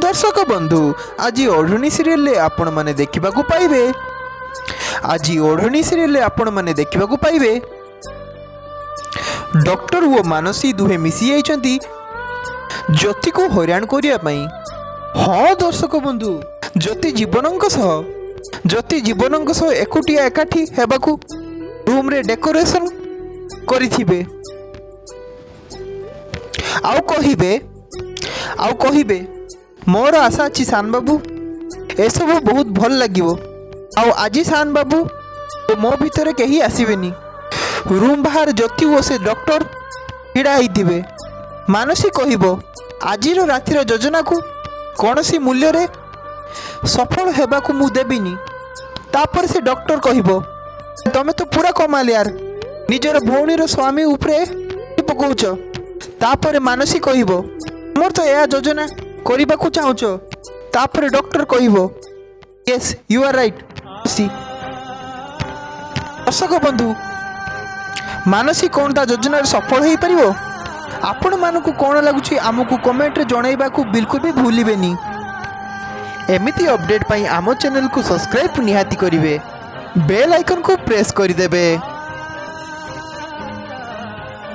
दर्शक बंधु आज ओढ़णी सीरियल आपण माने देखा पाइबे आज ओढ़णी सीरियल आपण माने देखा पाइबे डॉक्टर वो मानसी दुहे मिसी जाइछंती ज्योति को हैरान करने। हाँ दर्शक बंधु ज्योति जीवनक सह एकुटिया एकाठी हेबाकू रूम रे डेकोरेशन करिथिबे आउ कहिबे मोर आशा अच्छी सान बाबू एसब बहुत भल लगिवो आउ आज सान बाबू तो मो भितर कहीं आसबेनी। रूम बाहर ज्योति ओ से डॉक्टर भिड़ा होइथिबे। मानसी कहिबो आजिर रातिर योजना को कौनसी मूल्य रे सफल हेबाकू मु देबिनी। तापर से डॉक्टर कहिबो तमे तो पूरा कमाल यार निजर भौणीर स्वामी उपरे पकाउछ। तापर मानसी कहिबो मोर तो या योजना करने को चाहूच। तापर डॉक्टर कहिबो यस यू आर राइट। दर्शक बंधु मानसी कौन ता योजना सफल हो पारिबो आपण मानकु कौन लगुची आमको कमेंट रे जणाइबा को बिल्कुल भी भूलिबेनी। एमिति अपडेट पाई आम चैनल को सब्सक्राइब निहाती करिवे बेल आइकन को प्रेस कर देबे।